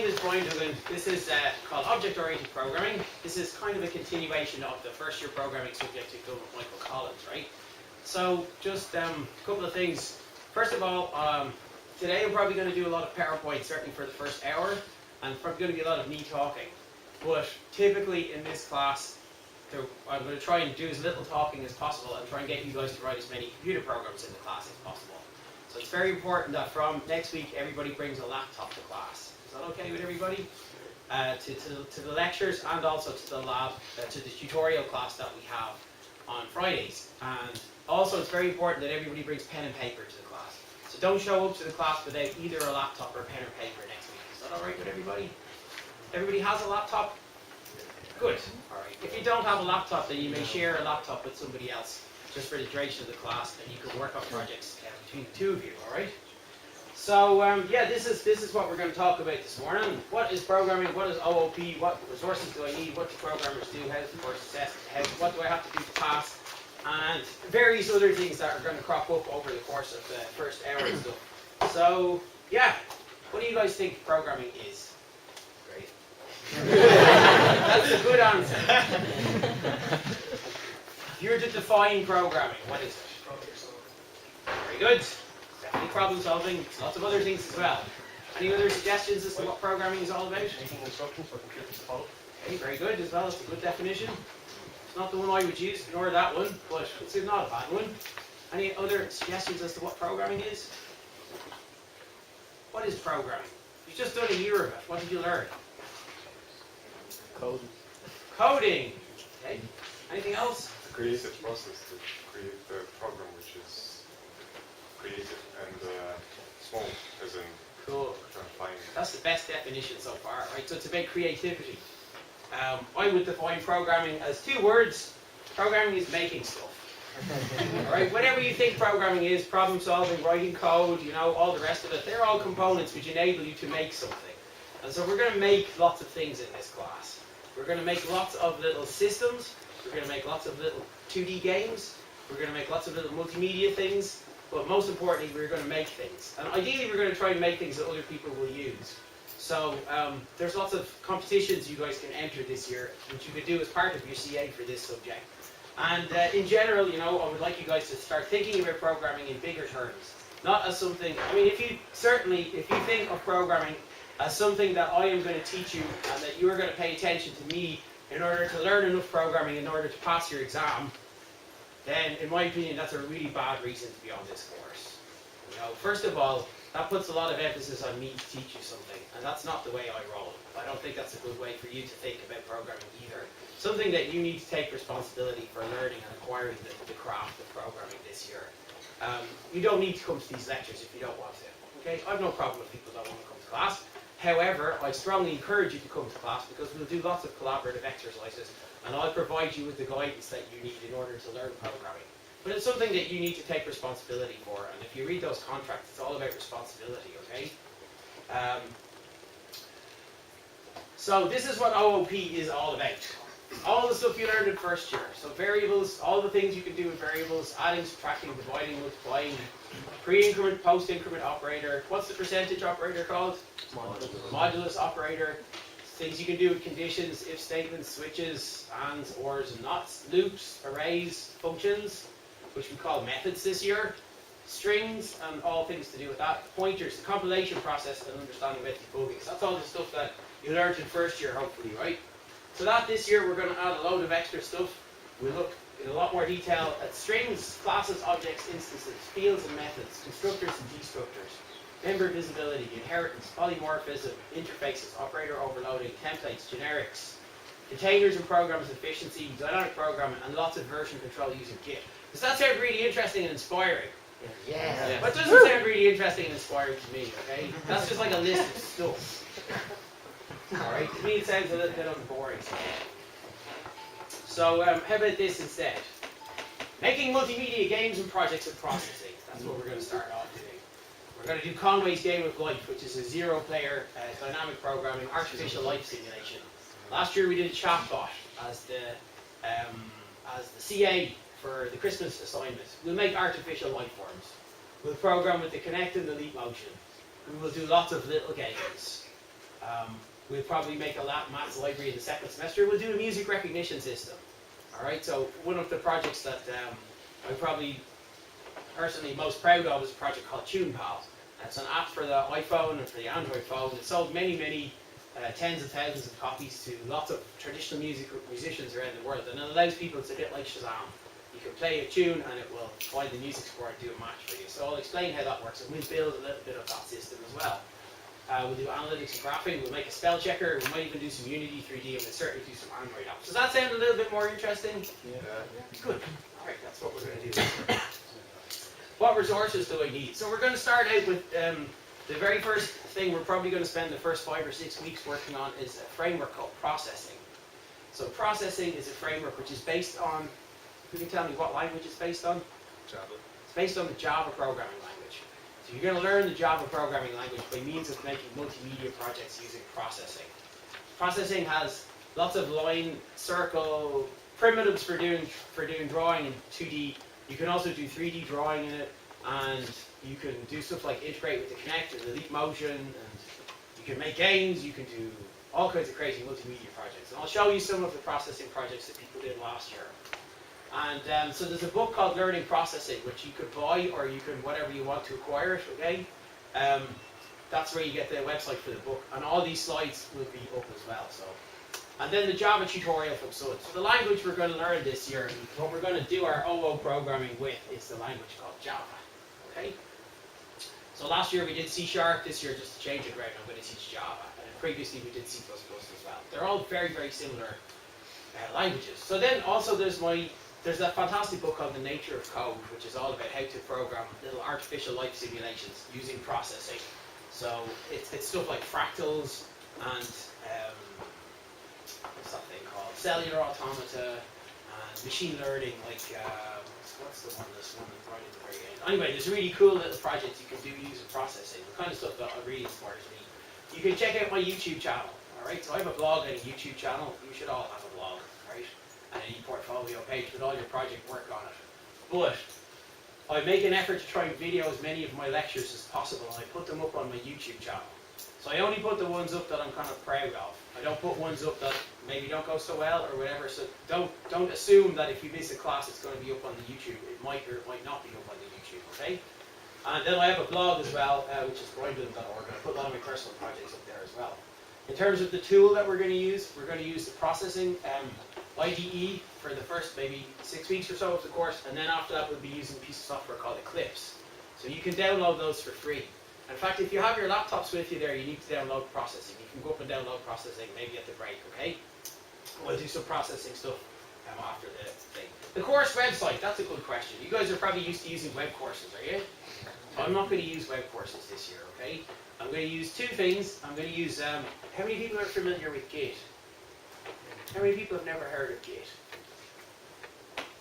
name is Brian Duggan. This is called Object-Oriented Programming. This is kind of a continuation of the first year programming subject you've done with Michael Collins, right? So just a couple of things. First of all, today I'm probably going to do a lot of PowerPoint, certainly for the first hour, and probably going to be a lot of me talking. But typically in this class, I'm going to try and do as little talking as possible and try and get you guys to write as many computer programs in the class as possible. So it's very important that from next week everybody brings a laptop to class. Is that okay with everybody? To the lectures and also to the lab, to the tutorial class that we have on Fridays. And also it's very important that everybody brings pen and paper to the class. So don't show up to the class without either a laptop or pen or paper next week. Is that alright with everybody? Everybody has a laptop? Good. Alright. If you don't have a laptop, then you may share a laptop with somebody else just for the duration of the class, and you can work on projects between the two of you, alright? So, yeah, this is what we're going to talk about this morning. What is programming? What is OOP? What resources do I need? What do programmers do? How does the course assess? What do I have to do to pass? And various other things that are going to crop up over the course of the first hour and stuff. So, yeah, what do you guys think programming is? Great. That's a good answer. If you were to define programming, what is it? Very good. Definitely problem solving. There's lots of other things as well. Any other suggestions as to what programming is all about? Making instructions for computers to follow. Okay, very good as well. It's a good definition. It's not the one I would use, ignore that one, but it's not a bad one. Any other suggestions as to what programming is? What is programming? You've just done a year of it. What did you learn? Coding. Coding. Okay. Anything else? The creative process to create the program, which is creative and small, as in Cool. trying. That's the best definition so far, right? So it's about creativity. I would define programming as two words. Programming is making stuff. Alright, whatever you think programming is, problem solving, writing code, you know, all the rest of it, they're all components which enable you to make something. And so we're going to make lots of things in this class. We're going to make lots of little systems. We're going to make lots of little 2D games. We're going to make lots of little multimedia things. But most importantly, we're going to make things. And ideally, we're going to try and make things that other people will use. So there's lots of competitions you guys can enter this year, which you could do as part of your CA for this subject. And in general, you know, I would like you guys to start thinking about programming in bigger terms. Not as something, I mean, if you think of programming as something that I am going to teach you and that you are going to pay attention to me in order to learn enough programming in order to pass your exam, then in my opinion that's a really bad reason to be on this course. You know, first of all, that puts a lot of emphasis on me to teach you something, and that's not the way I roll. I don't think that's a good way for you to think about programming either. Something that you need to take responsibility for learning and acquiring the craft of programming this year. You don't need to come to these lectures if you don't want to. Okay, I have no problem if people don't want to come to class. However, I strongly encourage you to come to class because we'll do lots of collaborative exercises and I'll provide you with the guidance that you need in order to learn programming. But it's something that you need to take responsibility for, and if you read those contracts, it's all about responsibility, okay? So this is what OOP is all about. All the stuff you learned in first year. So variables, all the things you can do with variables, adding, subtracting, dividing, multiplying, pre-increment, post-increment operator. What's the percentage operator called? Modulus operator. Things you can do with conditions, if statements, switches, ands, ors, and nots, loops, arrays, functions, which we call methods this year, strings, and all things to do with that, pointers, the compilation process, and understanding about debugging. So that's all the stuff that you learned in first year, hopefully, right? So that this year we're going to add a load of extra stuff. We'll look in a lot more detail at strings, classes, objects, instances, fields and methods, constructors and destructors, member visibility, inheritance, polymorphism, interfaces, operator overloading, templates, generics, containers and programs efficiency, dynamic programming, and lots of version control using Git. Does that sound really interesting and inspiring? Yeah. But doesn't sound really interesting and inspiring to me, okay? That's just like a list of stuff. Alright, to me it sounds a little bit boring. So how about this instead? Making multimedia games and projects and processing. That's what we're going to start off doing. We're going to do Conway's Game of Life, which is a zero-player dynamic programming artificial life simulation. Last year we did a chatbot as the CA for the Christmas assignment. We'll make artificial life forms. We'll program with the Connect and the Leap motion. We will do lots of little games. We'll probably make a maths library in the second semester. We'll do a music recognition system. All right, so one of the projects that I'm probably personally most proud of is a project called TunePal. It's an app for the iPhone and for the Android phone. It sold many tens of thousands of copies to lots of traditional musicians around the world, and it allows people to, a bit like Shazam. You can play a tune and it will find the music score and do a match for you. So I'll explain how that works, and we'll build a little bit of that system as well. We'll do analytics and graphing, we'll make a spell checker, we might even do some Unity 3D, and we'll certainly do some Android apps. Does that sound a little bit more interesting? Yeah. Good. Alright, that's what we're going to do. What resources do I need? So we're going to start out with the very first thing we're probably going to spend the first 5 or 6 weeks working on is a framework called processing. So processing is a framework which is based on, who can tell me what language it's based on? Java. It's based on the Java programming language. So you're going to learn the Java programming language by means of making multimedia projects using processing. Processing has lots of line, circle, primitives for doing drawing in 2D. You can also do 3D drawing in it, and you can do stuff like integrate with the Kinect and the Leap Motion, and you can make games, you can do all kinds of crazy multimedia projects. And I'll show you some of the processing projects that people did last year. And so there's a book called Learning Processing, which you could buy, or you can, whatever you want to acquire it, okay? That's where you get the website for the book. And all these slides will be up as well. So, and then the Java tutorial from Sun. So the language we're going to learn this year, and what we're going to do our OO programming with, is the language called Java, okay? So last year we did C#, this year just to change it around, I'm going to teach Java. And previously we did C++ as well. They're all very similar languages. So then also there's that fantastic book called The Nature of Code, which is all about how to program little artificial life simulations using processing. So it's stuff like fractals and what's that thing called? Cellular automata and machine learning, like what's the one right at the very end? Anyway, there's really cool little projects you can do using processing, the kind of stuff that really inspires me. You can check out my YouTube channel, alright? So I have a blog and a YouTube channel. You should all have a blog, right? And an e-portfolio page with all your project work on it. But I make an effort to try and video as many of my lectures as possible, and I put them up on my YouTube channel. So I only put the ones up that I'm kind of proud of. I don't put ones up that maybe don't go so well or whatever. So don't assume that if you miss a class it's going to be up on the YouTube. It might or it might not be up on the YouTube, okay? And then I have a blog as well, which is grindland.org, and I put a lot of my personal projects up there as well. In terms of the tool that we're going to use the processing IDE for the first maybe 6 weeks or so of the course, and then after that we'll be using a piece of software called Eclipse. So you can download those for free. In fact, if you have your laptops with you there, you need to download processing. You can go up and download processing maybe at the break, okay? We'll do some processing stuff after the thing. The course website, that's a good question. You guys are probably used to using web courses, are you? So I'm not going to use web courses this year, okay? I'm going to use two things. I'm going to use, how many people are familiar with Git? How many people have never heard of Git?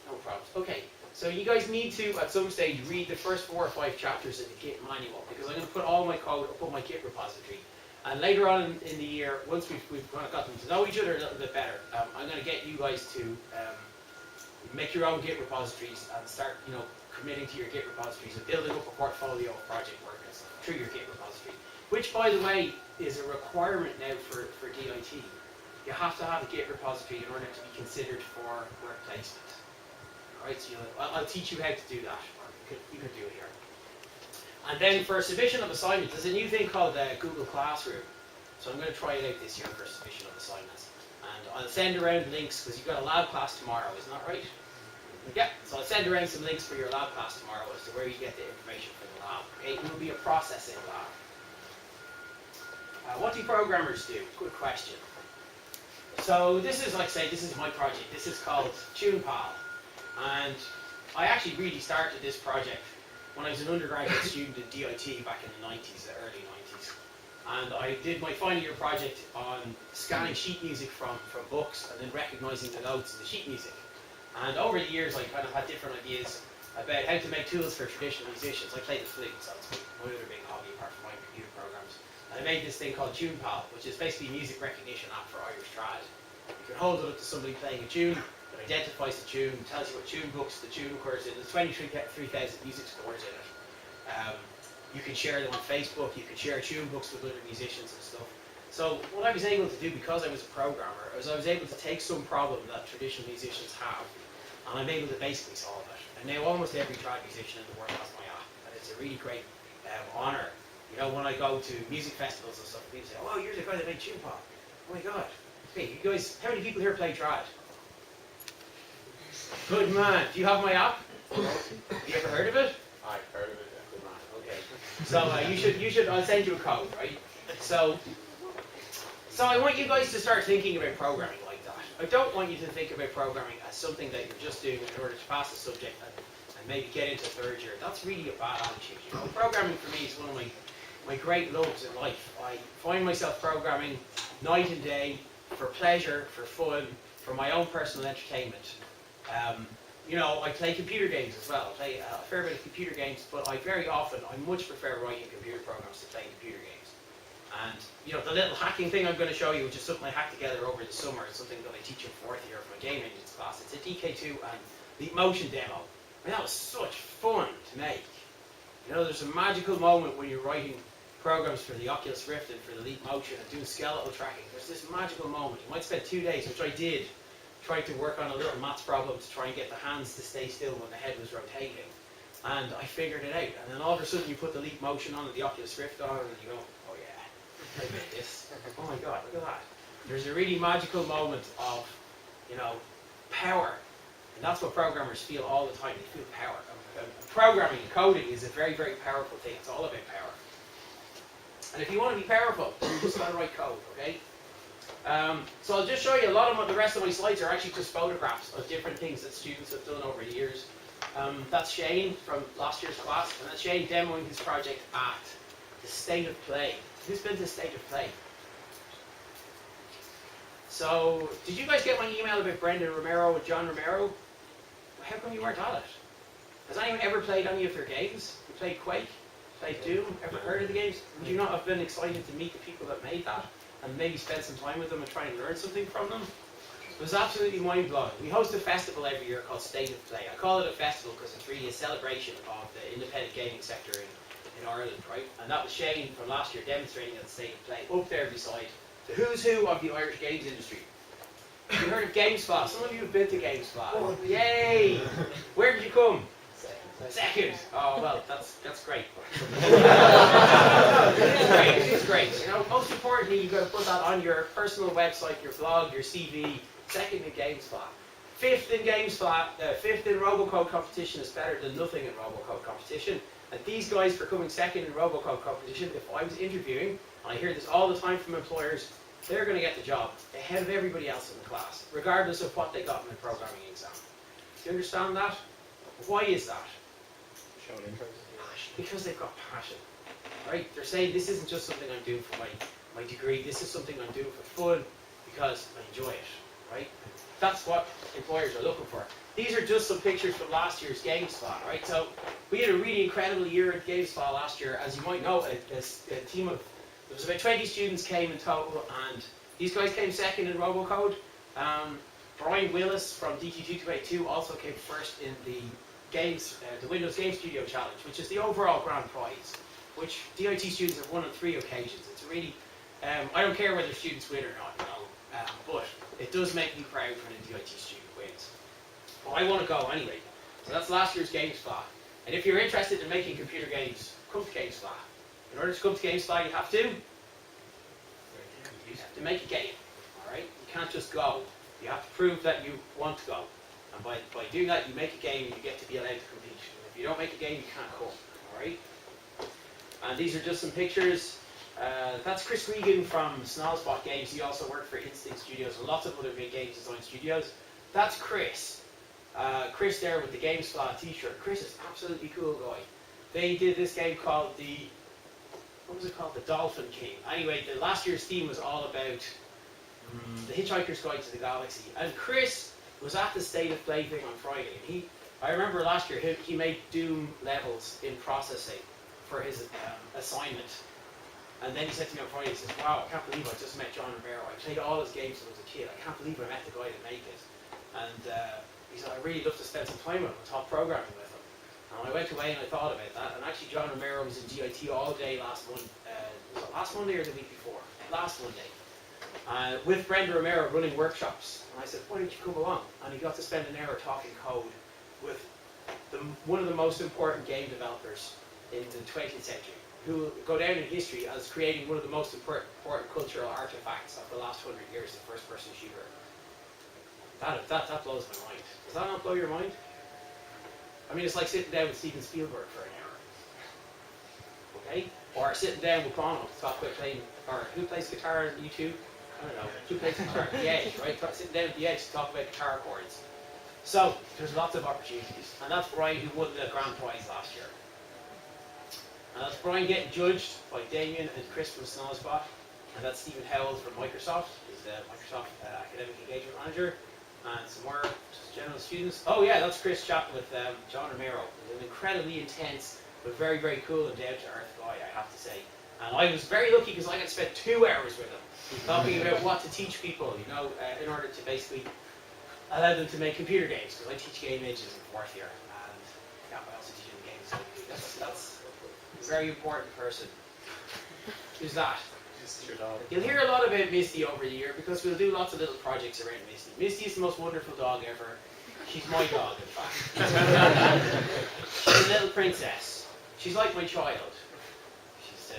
No problems. Okay, so you guys need to, at some stage, read the first 4 or 5 chapters of the Git manual, because I'm going to put all my code up on my Git repository. And later on in the year, once we've kind of got them to know each other a little bit better, I'm going to get you guys to make your own Git repositories and start, committing to your Git repositories and building up a portfolio of project work and stuff through your Git repository. Which, by the way, is a requirement now for DIT. You have to have a Git repository in order to be considered for work placement. Alright, so I'll teach you how to do that. Or you could do it here. And then for submission of assignments, there's a new thing called Google Classroom. So I'm going to try it out this year for submission of assignments. And I'll send around links, because you've got a lab class tomorrow, isn't that right? Yeah, so I'll send around some links for your lab class tomorrow as to where you get the information from the lab. Okay, it will be a processing lab. What do programmers do? Good question. So this is, like I say, this is my project. This is called TunePal. And I actually really started this project when I was an undergraduate student in DIT back in the 90s, the early 90s. And I did my final year project on scanning sheet music from books and then recognizing the notes in the sheet music. And over the years I kind of had different ideas about how to make tools for traditional musicians. I play the flute, so it's my other big hobby apart from my computer programs. And I made this thing called TunePal, which is basically a music recognition app for Irish trad. You can hold it up to somebody playing a tune, it identifies the tune, tells you what tune books the tune occurs in. There's 23,000 music scores in it. You can share them on Facebook, you can share tune books with other musicians and stuff. So what I was able to do, because I was a programmer, is I was able to take some problem that traditional musicians have, and I'm able to basically solve it. And now almost every trad musician in the world has my app, and it's a really great honour. You know, when I go to music festivals and stuff, people say, "Oh, you're the guy that made tune pop." Oh my God! Hey, you guys, how many people here play trad? Good man. Do you have my app? Have you ever heard of it? I've heard of it, yeah. Good man. Okay. So you should. I'll send you a code, right? So I want you guys to start thinking about programming like that. I don't want you to think about programming as something that you're just doing in order to pass a subject and maybe get into third year. That's really a bad attitude. You know, programming for me is one of my great loves in life. I find myself programming night and day for pleasure, for fun, for my own personal entertainment. You know, I play computer games as well. I play a fair bit of computer games, but I much prefer writing computer programs to playing computer games. And, you know, the little hacking thing I'm going to show you, which is something I hacked together over the summer, is something that I teach in 4th year of my game engines class. It's a DK2 and Leap Motion demo. I mean, that was such fun to make. You know, there's a magical moment when you're writing programs for the Oculus Rift and for the Leap Motion and doing skeletal tracking. There's this magical moment. You might spend 2 days, which I did, trying to work on a little maths problem to try and get the hands to stay still when the head was rotating. And I figured it out. And then all of a sudden you put the Leap Motion on and the Oculus Rift on and you go, oh yeah, I made this. Oh my God, look at that. There's a really magical moment of, you know, power. And that's what programmers feel all the time. They feel power. Programming, coding is a very, very powerful thing. It's all about power. And if you want to be powerful, you just got to write code, okay? So I'll just show you a lot of the rest of my slides are actually just photographs of different things that students have done over the years. That's Shane from last year's class, and that's Shane demoing his project at the State of Play. Who's been to the State of Play? So, did you guys get my email about Brendan Romero and John Romero? How come you weren't on it? Has anyone ever played any of their games? You played Quake? Played Doom? Ever heard of the games? Would you not have been excited to meet the people that made that? And maybe spend some time with them and try and learn something from them? It was absolutely mind-blowing. We host a festival every year called State of Play. I call it a festival because it's really a celebration of the independent gaming sector in Ireland, right? And that was Shane from last year demonstrating at the State of Play, up there beside the who's who of the Irish games industry. Have you heard of GameSpot? Some of you have been to GameSpot. Oh, yay! Where did you come? Second. Oh well, that's great. It's great. You know, most importantly, you've got to put that on your personal website, your blog, your CV. Second in GameSpot. Fifth in GameSpot. Fifth in Robocode competition is better than nothing in Robocode competition. And these guys, for coming second in Robocode competition, if I was interviewing, and I hear this all the time from employers, they're going to get the job ahead of everybody else in the class, regardless of what they got in the programming exam. Do you understand that? Why is that? Showing interest. Because they've got passion, right? They're saying this isn't just something I'm doing for my degree, this is something I'm doing for fun because I enjoy it, right? That's what employers are looking for. These are just some pictures from last year's GameSpot, right? So we had a really incredible year at GameSpot last year. As you might know, a team of, there was about 20 students came in total, and these guys came second in Robocode. Brian Willis from DQ2282 also came first in the Windows Game Studio Challenge, which is the overall grand prize, which DIT students have won on 3 occasions. It's really, I don't care whether students win or not, you know, but it does make me proud when a DIT student wins. But I want to go anyway. So that's last year's GameSpot. And if you're interested in making computer games, come to GameSpot. In order to come to GameSpot, you have to make a game, all right? You can't just go. You have to prove that you want to go. And by doing that, you make a game and you get to be allowed to compete. And if you don't make a game, you can't come, all right? And these are just some pictures. That's Chris Regan from Snarlspot Games. He also worked for Instinct Studios and lots of other big games design studios. That's Chris. Chris there with the GameSpot t-shirt. Chris is absolutely cool guy. They did this game called what was it called? The Dolphin King. Anyway, the last year's theme was all about the Hitchhiker's Guide to the Galaxy. And Chris was at the State of Play thing on Friday. And I remember last year he made Doom levels in processing for his assignment. And then he said to me on Friday, he says, wow, I can't believe I just met John Romero. I played all his games when I was a kid. I can't believe I met the guy that made it. And he said, I'd really love to spend some time with him, talk programming with him. And I went away and I thought about that. And actually John Romero was in DIT all day last Monday. Was it last Monday or the week before? last Monday, with Brenda Romero running workshops. And I said, why don't you come along? And he got to spend an hour talking code with one of the most important game developers in the 20th century, who will go down in history as creating one of the most important cultural artifacts of the last 100 years, the first-person shooter. That blows my mind. Does that not blow your mind? I mean, it's like sitting down with Steven Spielberg for an hour. Okay? Or sitting down with Bono to talk about playing, or who plays guitar in U2? I don't know. Who plays guitar? The Edge, right? Sitting down at the Edge to talk about guitar chords. So, there's lots of opportunities. And that's Brian who won the grand prize last year. And that's Brian getting judged by Damien and Chris from Snowspot. And that's Stephen Howells from Microsoft. He's the Microsoft Academic Engagement Manager. And some more general students. Oh yeah, that's Chris chatting with John Romero. An incredibly intense, but very, very cool and down-to-earth guy, I have to say. And I was very lucky because I got to spend 2 hours with him, talking about what to teach people, you know, in order to basically allow them to make computer games. Because I teach game engines in 4th year, and yeah, I also teach them games. So that's a very important person. Who's that? Your dog. You'll hear a lot about Misty over the year because we'll do lots of little projects around Misty. Misty is the most wonderful dog ever. She's my dog, in fact. She's a little princess. She's like my child.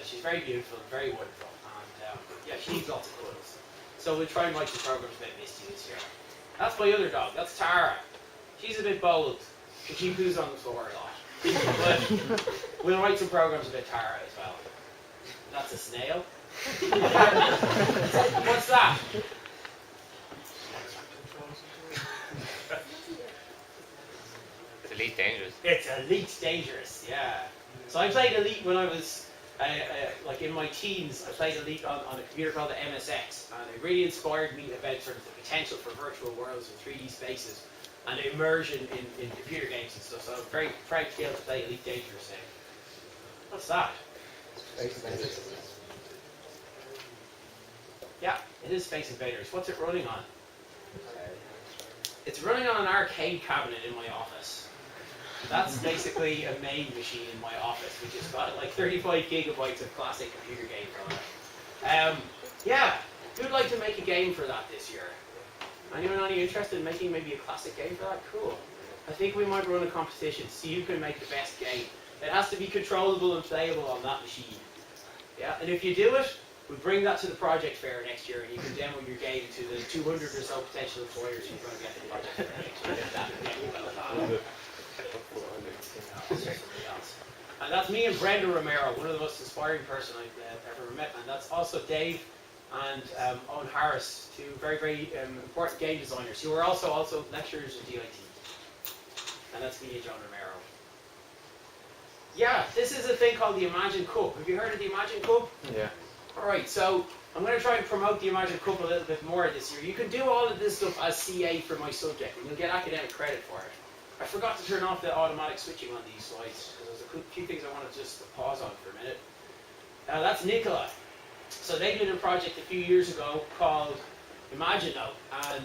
She's very beautiful, very wonderful, and yeah, she needs lots of cuddles. So we'll try and write some programs about Misty this year. That's my other dog. That's Tara. She's a bit bold because she poos on the floor a lot. But we'll write some programs about Tara as well. That's a snail. What's that? It's Elite Dangerous. It's Elite Dangerous, yeah. So I played Elite when I was, like in my teens. I played Elite on a computer called the MSX, and it really inspired me about sort of the potential for virtual worlds and 3D spaces and immersion in computer games and stuff. So I'm very proud to be able to play Elite Dangerous now. What's that? Yeah, it is Space Invaders. What's it running on? It's running on an arcade cabinet in my office. That's basically a main machine in my office, which has got like 35 gigabytes of classic computer games on it. Yeah, who'd like to make a game for that this year? Anyone interested in making maybe a classic game for that? Cool. I think we might run a competition, see who can make the best game. It has to be controllable and playable on that machine. Yeah, and if you do it, we bring that to the project fair next year, and you can demo your game to the 200 or so potential employers who's going to get the project fair next year. And that's me and Brenda Romero, one of the most inspiring person I've ever met, and that's also Dave and Owen Harris, two very, very important game designers who are also lecturers at DIT. And that's me and John Romero. Yeah, this is a thing called the Imagine Cup. Have you heard of the Imagine Cup? Yeah. Alright, so I'm going to try and promote the Imagine Cup a little bit more this year. You can do all of this stuff as CA for my subject, and you'll get academic credit for it. I forgot to turn off the automatic switching on these slides, because there's a few things I want to just pause on for a minute. That's Nicola. So they did a project a few years ago called Imagino, and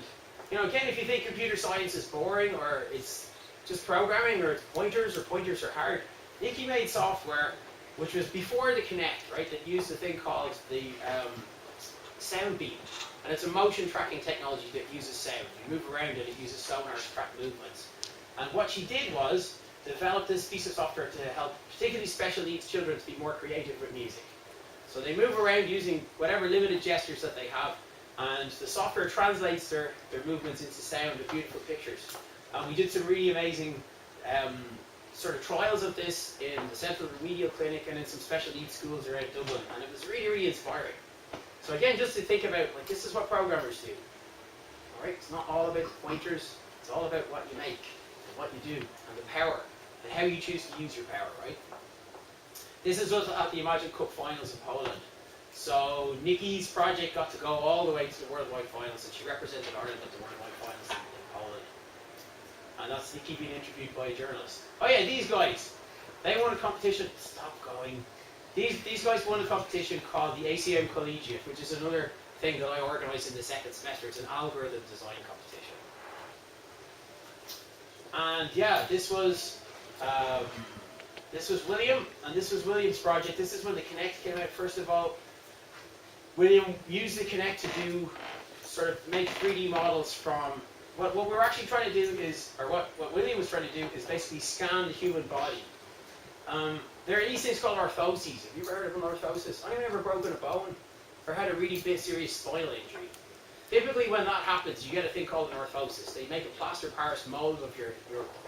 you know, again, if you think computer science is boring, or it's just programming, or it's pointers are hard, Nikki made software which was before the Kinect, right, that used a thing called the sound beam. And it's a motion tracking technology that uses sound. You move around and it uses sonar to track movements. And what she did was develop this piece of software to help particularly special needs children to be more creative with music. So they move around using whatever limited gestures that they have, and the software translates their movements into sound with beautiful pictures. And we did some really amazing sort of trials of this in the Central Remedial Clinic and in some special needs schools around Dublin, and it was really, really inspiring. So again, just to think about, like, this is what programmers do. All right, it's not all about pointers, it's all about what you make, and what you do, and the power, and how you choose to use your power, right? This is us at the Imagine Cup finals in Poland. So Nikki's project got to go all the way to the worldwide finals, and she represented Ireland at the worldwide finals in Poland. And that's Nikki being interviewed by a journalist. Oh yeah, these guys, they won a competition. Stop going. These guys won a competition called the ACM Collegiate, which is another thing that I organise in the second semester. It's an algorithm design competition. And yeah, this was William, and this was William's project. This is when the Kinect came out first of all. William used the Kinect to do sort of make 3D models from what we're actually trying to do is, or what William was trying to do is basically scan the human body. There are these things called orthoses. Have you ever heard of an orthosis? I've never broken a bone or had a really big serious spinal injury. Typically when that happens, you get a thing called an orthosis. They make a plaster Paris mold of your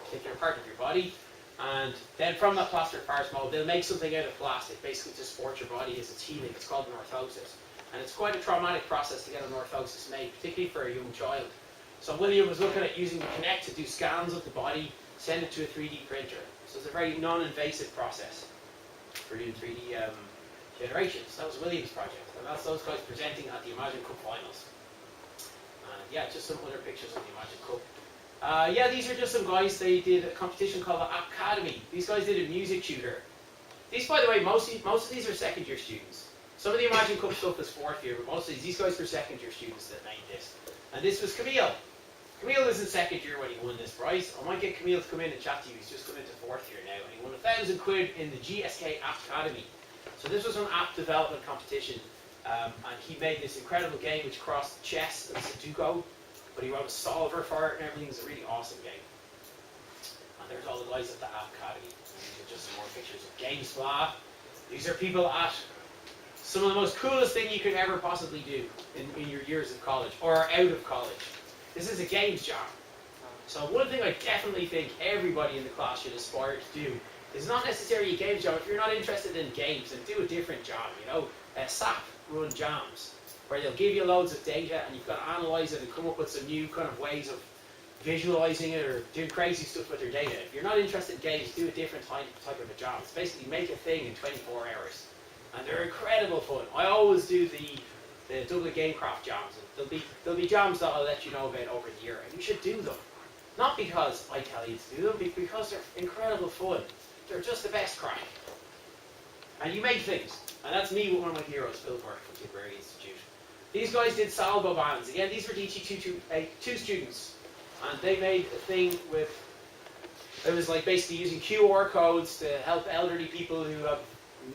particular part of your body, and then from that plaster Paris mold, they'll make something out of plastic, basically to support your body as it's healing. It's called an orthosis. And it's quite a traumatic process to get an orthosis made, particularly for a young child. So William was looking at using the Kinect to do scans of the body, send it to a 3D printer. So it's a very non-invasive process for doing 3D generation. So that was William's project. And that's those guys presenting at the Imagine Cup finals. Yeah, just some other pictures of the Imagine Cup. Yeah, these are just some guys. They did a competition called the Academy. These guys did a music shooter. These, by the way, most of these are second year students. Some of the Imagine Cup stuff is fourth year, but most of these guys were second year students that made this. And this was Camille. Camille was in second year when he won this prize. I might get Camille to come in and chat to you. He's just come into fourth year now, and he won £1,000 in the GSK App Academy. So this was an app development competition, and he made this incredible game which crossed chess and Sudoku, but he wrote a solver for it and everything. It's a really awesome game. And there's all the guys at the App Academy. These are just some more pictures of GameSplat. These are people at some of the most coolest thing you could ever possibly do in your years of college, or out of college. This is a games jam. So one thing I definitely think everybody in the class should aspire to do is not necessarily a games jam. If you're not interested in games, then do a different jam, you know. SAP run jams, where they'll give you loads of data and you've got to analyze it and come up with some new kind of ways of visualizing it or doing crazy stuff with your data. If you're not interested in games, do a different type of a jam. It's basically make a thing in 24 hours. And they're incredible fun. I always do the Dublin Gamecraft jams. There'll be jams that I'll let you know about over the year, and you should do them. Not because I tell you to do them, but because they're incredible fun. They're just the best crack. And you make things. And that's me with one of my heroes, Phil Burke from Tipperary Institute. These guys did salvo bands. Again, these were DT2 students. And they made a thing with, it was like basically using QR codes to help elderly people who have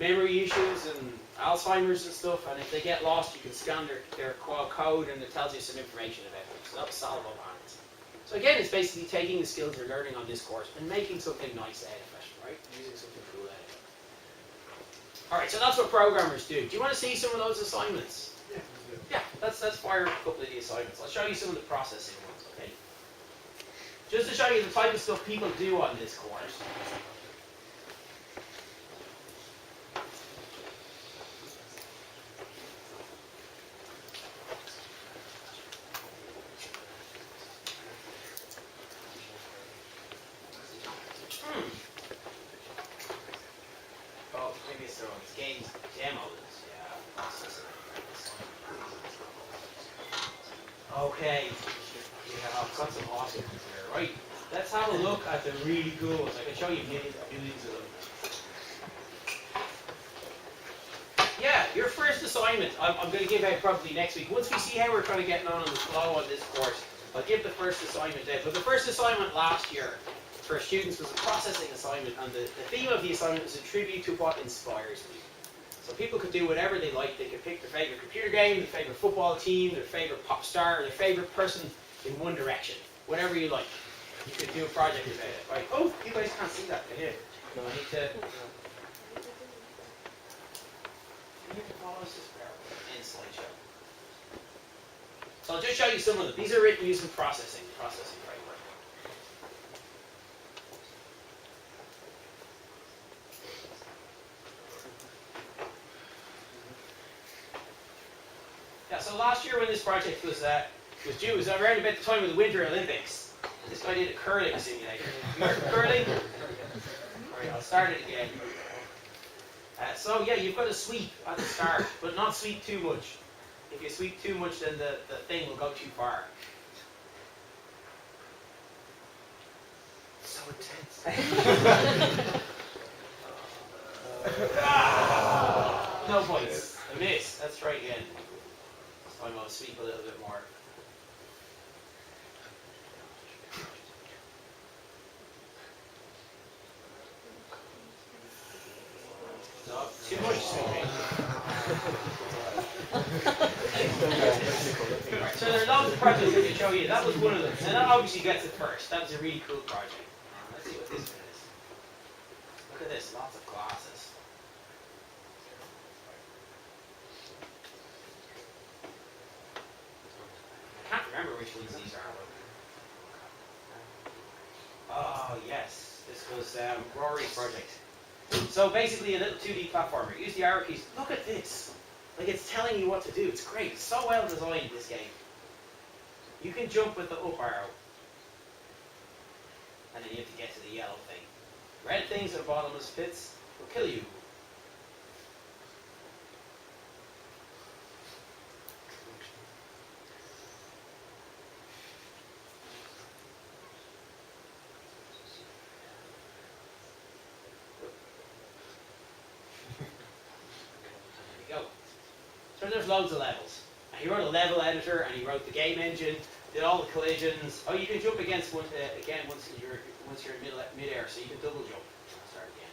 memory issues and Alzheimer's and stuff, and if they get lost, you can scan their code and it tells you some information about them. So that was salvo bands. So again, it's basically taking the skills you're learning on this course and making something nice out of it, right? Using something cool out of it. Alright, so that's what programmers do. Do you want to see some of those assignments? Yeah, let's fire a couple of the assignments. I'll show you some of the processing ones, okay? Just to show you the type of stuff people do on this course. Games demos, yeah. Okay, yeah, I've got some awesome ones here. Right, let's have a look at the really cool ones. I can show you millions of them. Yeah, your first assignment, I'm going to give out probably next week. Once we see how we're kind of getting on the flow on this course, I'll give the first assignment out. But the first assignment last year for students was a processing assignment, and the theme of the assignment was a tribute to what inspires me. So people could do whatever they like. They could pick their favourite computer game, their favourite football team, their favourite pop star, or their favourite person in One Direction. Whatever you like. You could do a project about it. Right? Oh, you guys can't see that, can you? No, I need to... You can follow us in slideshow. So I'll just show you some of them. These are written using processing framework. Yeah, so last year when this project was due, it was around about the time of the Winter Olympics. This guy did a curling simulator. You heard of curling? Alright, I'll start it again. So yeah, you've got to sweep at the start, but not sweep too much. If you sweep too much, then the thing will go too far. So intense. No points. A miss. Let's try again. This time I'll sweep a little bit more. No, too much swimming. Right, so there are lots of projects I can show you. That was one of them. And that obviously gets it first. That was a really cool project. Let's see what this one is. Look at this, lots of glasses. I can't remember which ones these are. Oh yes, this was Rory's project. So basically a little 2D platformer. Use the arrow keys. Look at this. Like it's telling you what to do. It's great. It's so well designed, this game. You can jump with the up arrow. And then you have to get to the yellow thing. Red things at the bottomless pits will kill you. So there's loads of levels. And he wrote a level editor, and he wrote the game engine, did all the collisions. Oh, you can jump against one again once you're in mid-air, so you can double jump. I'll start again.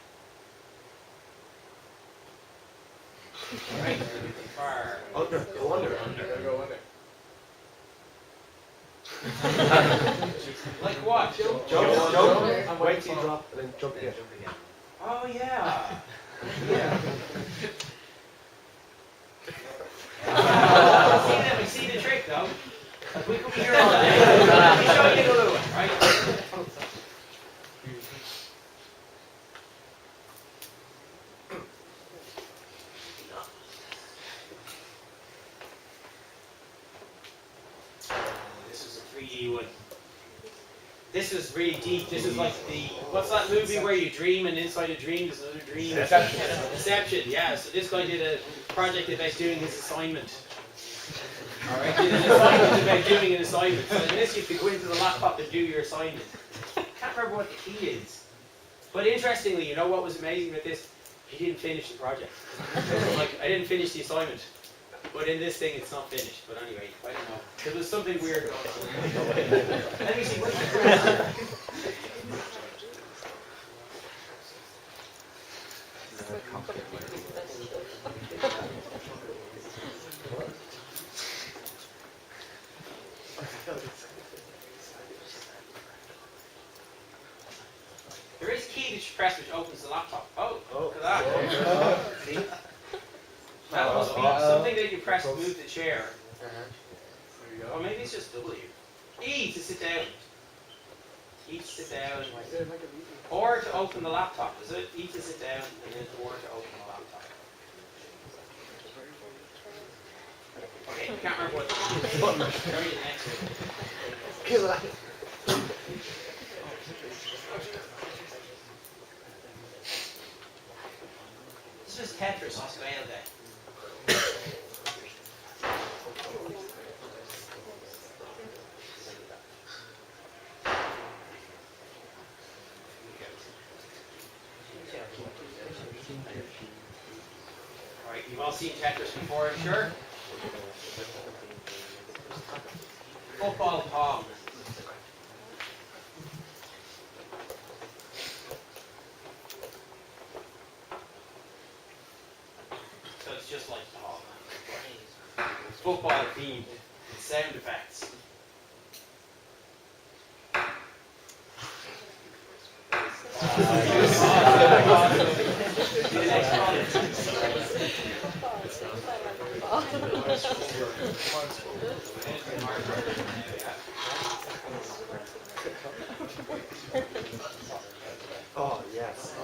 Right, far. Under. Go under. Go under. Like what? Jump. And wait till you drop, and then jump again. Oh yeah. Yeah. We see the trick though. We could be here all day. Let me show you another one, right? This is a 3D one. This is really deep. This is like what's that movie where you dream and inside a dream there's another dream? Inception, yeah. So this guy did a project about doing his assignment. Alright, did an assignment about doing an assignment. So in this you could go into the laptop and do your assignment. Can't remember what the key is. But interestingly, you know what was amazing with this? He didn't finish the project. Like, I didn't finish the assignment. But in this thing, it's not finished. But anyway, I don't know. There was something weird going on. Let me see. There is a key that you press which opens the laptop. Oh, look at that. See? That must be something that you press to move the chair. Or maybe it's just W. E to sit down. E to sit down. Or to open the laptop, is it? E to sit down and then or to open the laptop. Okay, I can't remember what the next one. This is Tetris, Oscar Day. Alright, you've all seen Tetris before, I'm sure? Football Pong. So it's just like Pong. It's football themed. Sound effects. Oh, yes.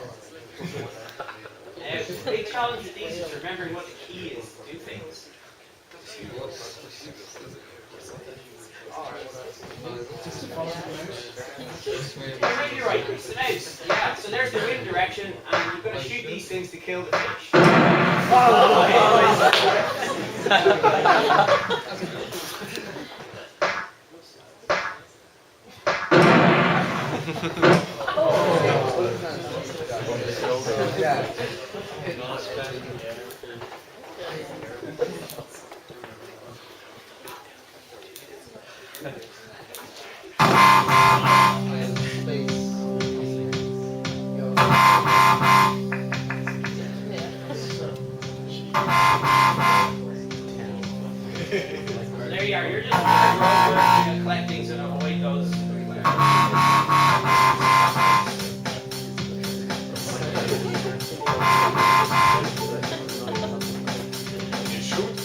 Now, the big challenge with these is remembering what the key is to do things. Yeah, maybe you're right, it's the mouse. Yeah, so there's the wind direction, and you've got to shoot these things to kill the fish. There you are. You're just doing collecting to avoid those. You shoot?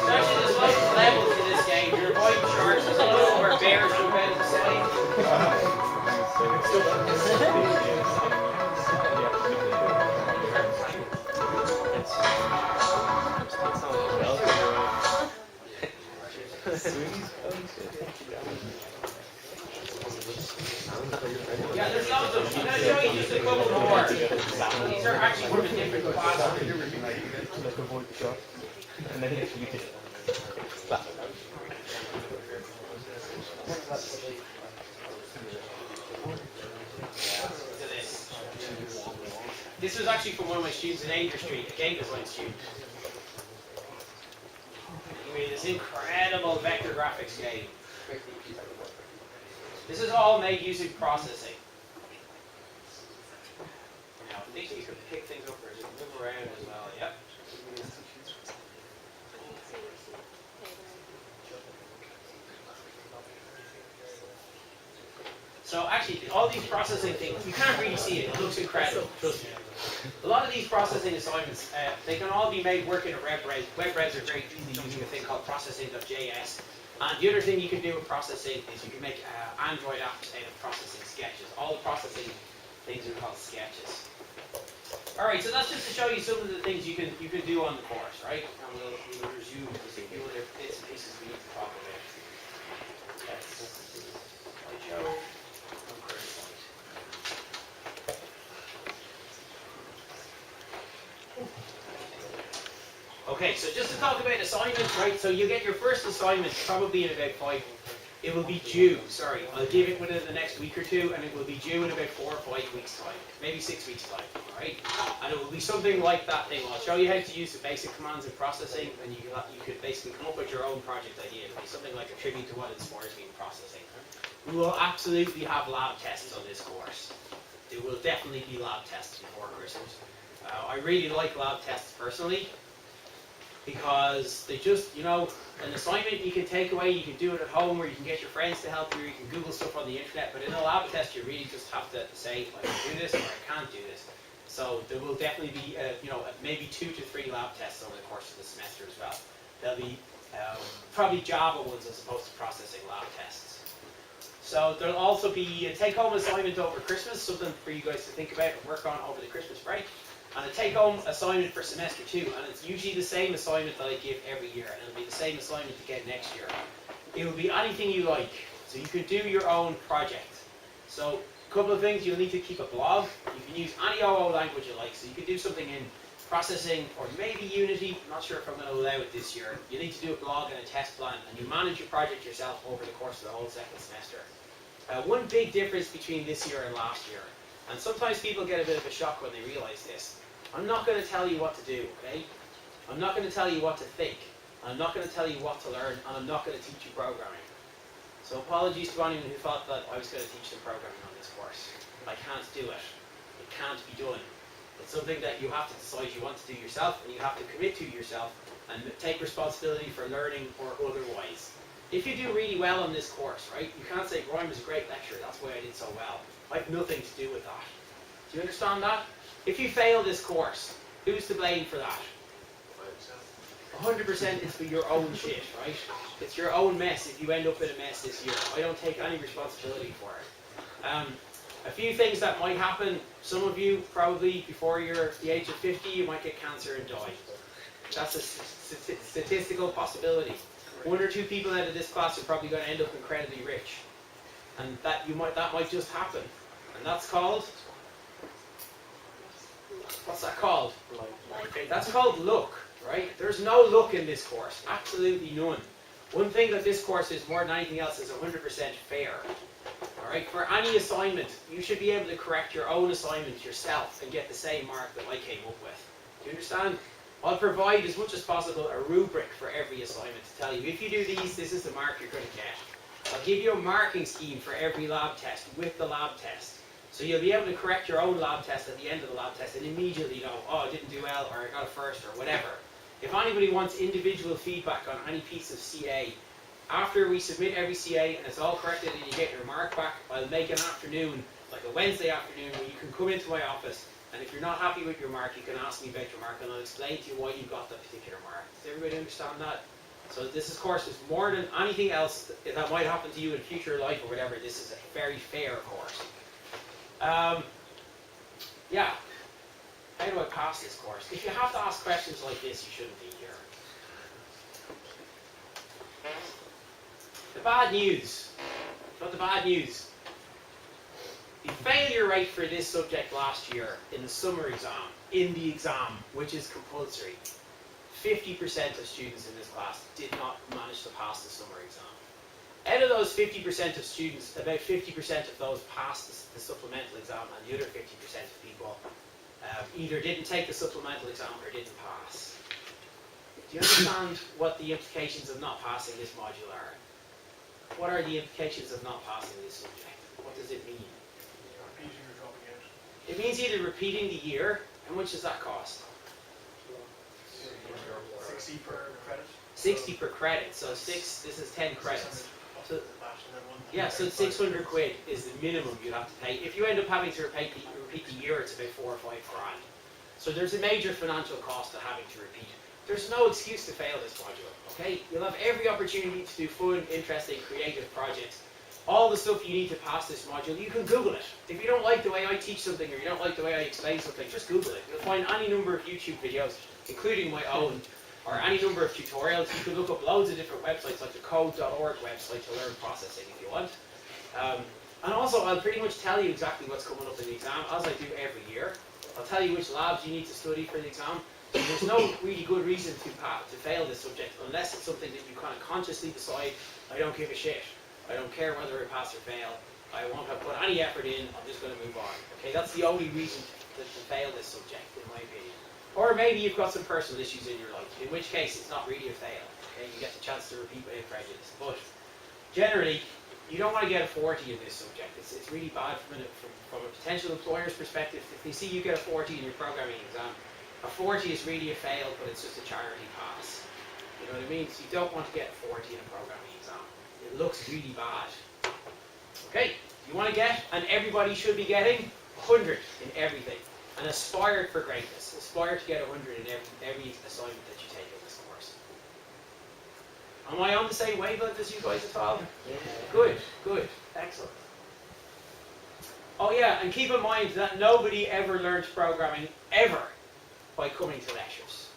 Actually, there's loads of levels in this game. You're avoiding sharks. There's a lot where bears jump out of the side. Yeah, there's loads of them. I'm going to show you just a couple more. These are actually from a different class. This was actually from one of my students in Anger Street, a game design student. He made this incredible vector graphics game. This is all made using processing. Now, I think you can pick things up or just move around as well. Yep. So actually, all these processing things, you can't really see it. It looks incredible. Trust me. A lot of these processing assignments, they can all be made working at WebRez. WebRez are very easy using a thing called processing.js. And the other thing you can do with processing is you can make Android apps out of processing sketches. All the processing things are called sketches. All right, so that's just to show you some of the things you can do on the course, right? And we'll resume to see few other bits and pieces we need to talk about. Slideshow. Okay, so just to talk about assignments, right? So you get your first assignment probably in about 5. It will be due. Sorry, I'll give it within the next week or two, and it will be due in about 4 or 5 weeks' time, maybe 6 weeks' time. All right, and it will be something like that thing. I'll show you how to use the basic commands in processing, and you could basically come up with your own project idea. It'll be something like a tribute to what inspires me in processing. We will absolutely have lab tests on this course. There will definitely be lab tests before Christmas. I really like lab tests personally, because they just, an assignment you can take away, you can do it at home, or you can get your friends to help you, or you can Google stuff on the internet, but in a lab test you really just have to say, I can do this, or I can't do this. So there will definitely be, maybe 2 to 3 lab tests over the course of the semester as well. There'll be probably Java ones as opposed to processing lab tests. So there'll also be a take-home assignment over Christmas, something for you guys to think about and work on over the Christmas break. And a take-home assignment for semester 2, and it's usually the same assignment that I give every year, and it'll be the same assignment again next year. It will be anything you like, so you can do your own project. So a couple of things, you'll need to keep a blog. You can use any OO language you like, so you can do something in processing or maybe Unity. I'm not sure if I'm going to allow it this year. You need to do a blog and a test plan, and you manage your project yourself over the course of the whole second semester. One big difference between this year and last year, and sometimes people get a bit of a shock when they realize this. I'm not going to tell you what to do, okay? I'm not going to tell you what to think. I'm not going to tell you what to learn, and I'm not going to teach you programming. So apologies to anyone who thought that I was going to teach them programming on this course. I can't do it. It can't be done. It's something that you have to decide you want to do yourself, and you have to commit to yourself and take responsibility for learning or otherwise. If you do really well on this course, right, you can't say, Ryan was a great lecturer, that's why I did so well. I have nothing to do with that. Do you understand that? If you fail this course, who's to blame for that? 100% it's for your own shit, right? It's your own mess if you end up in a mess this year. I don't take any responsibility for it. A few things that might happen, some of you probably before you're the age of 50, you might get cancer and die. That's a statistical possibility. 1 or 2 people out of this class are probably going to end up incredibly rich. And that might just happen. And that's called... What's that called? Okay, that's called luck, right? There's no luck in this course. Absolutely none. One thing that this course is more than anything else is 100% fair. Alright, for any assignment, you should be able to correct your own assignment yourself and get the same mark that I came up with. Do you understand? I'll provide as much as possible a rubric for every assignment to tell you, if you do these, this is the mark you're going to get. I'll give you a marking scheme for every lab test with the lab test. So you'll be able to correct your own lab test at the end of the lab test and immediately know, oh, I didn't do well, or I got a first, or whatever. If anybody wants individual feedback on any piece of CA, after we submit every CA and it's all corrected and you get your mark back, I'll make an afternoon, like a Wednesday afternoon, where you can come into my office, and if you're not happy with your mark, you can ask me about your mark and I'll explain to you why you got that particular mark. Does everybody understand that? So this is, course is more than anything else that might happen to you in future life or whatever. This is a very fair course. Yeah. How do I pass this course? If you have to ask questions like this, you shouldn't be here. The bad news. Not the bad news. The failure rate for this subject last year in the summer exam, which is compulsory, 50% of students in this class did not manage to pass the summer exam. Out of those 50% of students, about 50% of those passed the supplemental exam, and the other 50% of people either didn't take the supplemental exam or didn't pass. Do you understand what the implications of not passing this module are? What are the implications of not passing this subject? What does it mean? It means either repeating the year. How much does that cost? 60 per credit. 60 per credit. So this is 10 credits. So, yeah, so 600 quid is the minimum you'd have to pay. If you end up having to repeat the year, it's about 4 or 5 grand. So there's a major financial cost to having to repeat. There's no excuse to fail this module, okay? You'll have every opportunity to do fun, interesting, creative projects. All the stuff you need to pass this module, you can Google it. If you don't like the way I teach something or you don't like the way I explain something, just Google it. You'll find any number of YouTube videos, including my own, or any number of tutorials. You can look up loads of different websites, like the code.org website, to learn processing if you want. And also, I'll pretty much tell you exactly what's coming up in the exam, as I do every year. I'll tell you which labs you need to study for the exam. So there's no really good reason to fail this subject, unless it's something that you kind of consciously decide, I don't give a shit. I don't care whether I pass or fail. I won't have put any effort in, I'm just going to move on. Okay, that's the only reason to fail this subject, in my opinion. Or maybe you've got some personal issues in your life, in which case it's not really a fail. Okay, you get the chance to repeat without prejudice. But generally, you don't want to get a 40 in this subject. It's really bad from a potential employer's perspective. If they see you get a 40 in your programming exam, a 40 is really a fail, but it's just a charity pass. You know what I mean? So you don't want to get a 40 in a programming exam. It looks really bad. Okay, you want to get, and everybody should be getting, 100 in everything. And aspire for greatness. Aspire to get 100 in every assignment that you take in this course. Am I on the same wavelength as you guys at all? Yeah. Good, good, excellent. Oh yeah, and keep in mind that nobody ever learned programming, ever, by coming to lectures.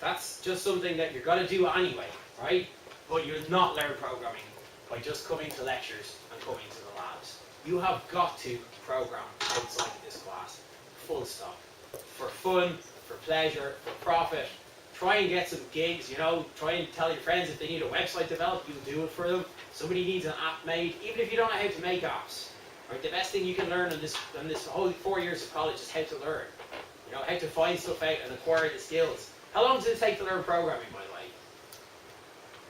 That's just something that you're going to do anyway, right? But you'll not learn programming by just coming to lectures and coming to the labs. You have got to program outside of this class. Full stop. For fun, for pleasure, for profit. Try and get some gigs, you know. Try and tell your friends if they need a website developed, you'll do it for them. Somebody needs an app made, even if you don't know how to make apps. Right? The best thing you can learn in this whole 4 years of college is how to learn. You know, how to find stuff out and acquire the skills. How long does it take to learn programming, by the way?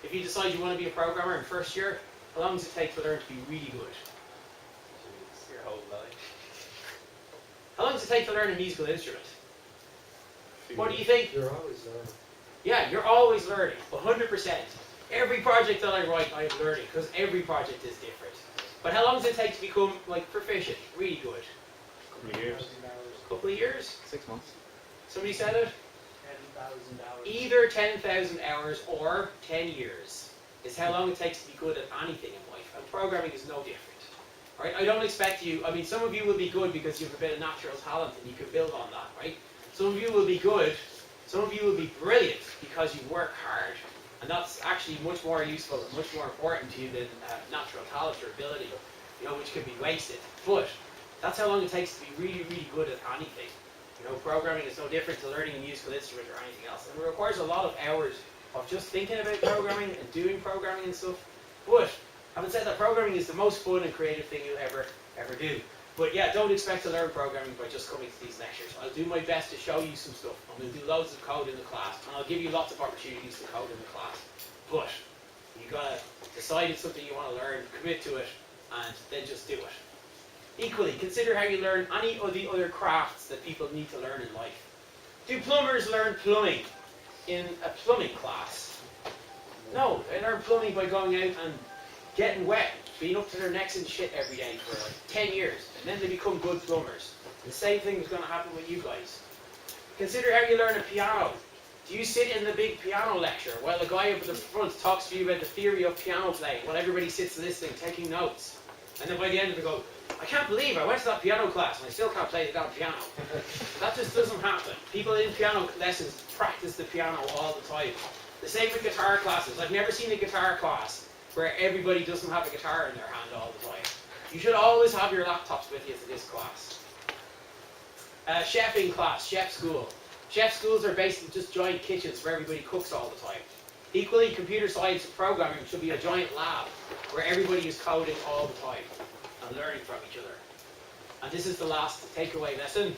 If you decide you want to be a programmer in first year, how long does it take to learn to be really good? Your whole life. How long does it take to learn a musical instrument? What do you think? You're always learning. Yeah, you're always learning, 100%. Every project that I write, I'm learning, because every project is different. But how long does it take to become, like, proficient, really good? Couple of years. Couple of years? 6 months. Somebody said it? 10,000 hours. Either 10,000 hours or 10 years is how long it takes to be good at anything in life. And programming is no different. Right? I don't expect you, I mean, some of you will be good because you have a bit of natural talent and you can build on that, right? Some of you will be good, some of you will be brilliant because you work hard. And that's actually much more useful and much more important to you than natural talent or ability, you know, which can be wasted. But that's how long it takes to be really, really good at anything. You know, programming is no different to learning a musical instrument or anything else. And it requires a lot of hours of just thinking about programming and doing programming and stuff. But Having said that, programming is the most fun and creative thing you'll ever do. But yeah, don't expect to learn programming by just coming to these lectures. I'll do my best to show you some stuff. I'm going to do loads of code in the class, and I'll give you lots of opportunities to code in the class. But you gotta decide it's something you want to learn, commit to it, and then just do it. Equally, consider how you learn any of the other crafts that people need to learn in life. Do plumbers learn plumbing in a plumbing class? No, they learn plumbing by going out and getting wet, being up to their necks in shit every day for like 10 years, and then they become good plumbers. The same thing is going to happen with you guys. Consider how you learn a piano. Do you sit in the big piano lecture while the guy up at the front talks to you about the theory of piano playing, while everybody sits listening, taking notes? And then by the end of it go, I can't believe I went to that piano class and I still can't play the damn piano. That just doesn't happen. People in piano lessons practice the piano all the time. The same with guitar classes. I've never seen a guitar class where everybody doesn't have a guitar in their hand all the time. You should always have your laptops with you to this class. Chefing class, chef school. Chef schools are basically just giant kitchens where everybody cooks all the time. Equally, computer science and programming should be a giant lab where everybody is coding all the time and learning from each other. And this is the last takeaway lesson.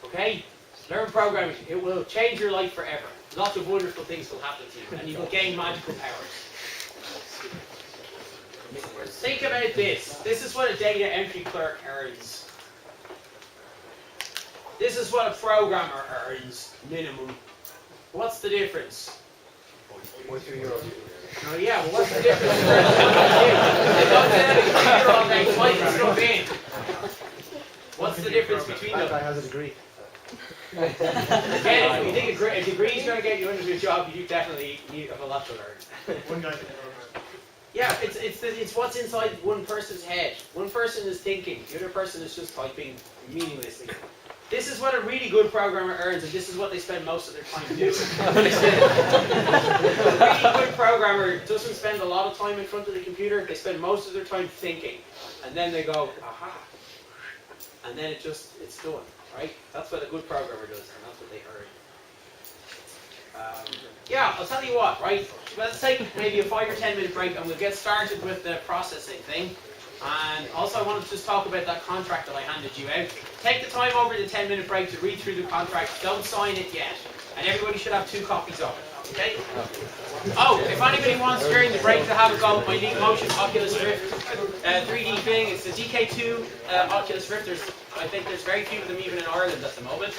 Okay? Learn programming. It will change your life forever. Lots of wonderful things will happen to you, and you will gain magical powers. Think about this. This is what a data entry clerk earns. This is what a programmer earns, minimum. What's the difference? Oh yeah, well what's the difference? They don't sit at a computer all day typing stuff in. What's the difference between them? That guy has a degree. Again, if you think a degree is going to get you into a job, you definitely have a lot to learn. One guy can program. Yeah, it's what's inside one person's head. One person is thinking, the other person is just typing meaninglessly. This is what a really good programmer earns, and this is what they spend most of their time doing. A really good programmer doesn't spend a lot of time in front of the computer. They spend most of their time thinking, and then they go, aha, and then it's done. Right? That's what a good programmer does, and that's what they earn. Yeah, I'll tell you what, right? Let's take maybe a 5 or 10 minute break, and we'll get started with the processing thing. And also I wanted to just talk about that contract that I handed you out. Take the time over the 10-minute break to read through the contract. Don't sign it yet. And everybody should have 2 copies of it. Okay? Oh, if anybody wants during the break to have a go at my Leap Motion Oculus Rift 3D thing, it's the DK2 Oculus Rift. I think there's very few of them even in Ireland at the moment.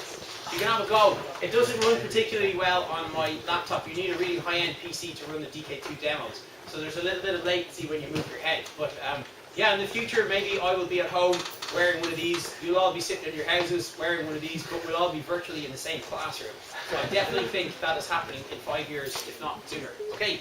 You can have a go. It doesn't run particularly well on my laptop. You need a really high-end PC to run the DK2 demos. So there's a little bit of latency when you move your head. But yeah, in the future, maybe I will be at home wearing one of these. You'll all be sitting in your houses wearing one of these, but we'll all be virtually in the same classroom. So I definitely think that is happening in 5 years, if not sooner. Okay.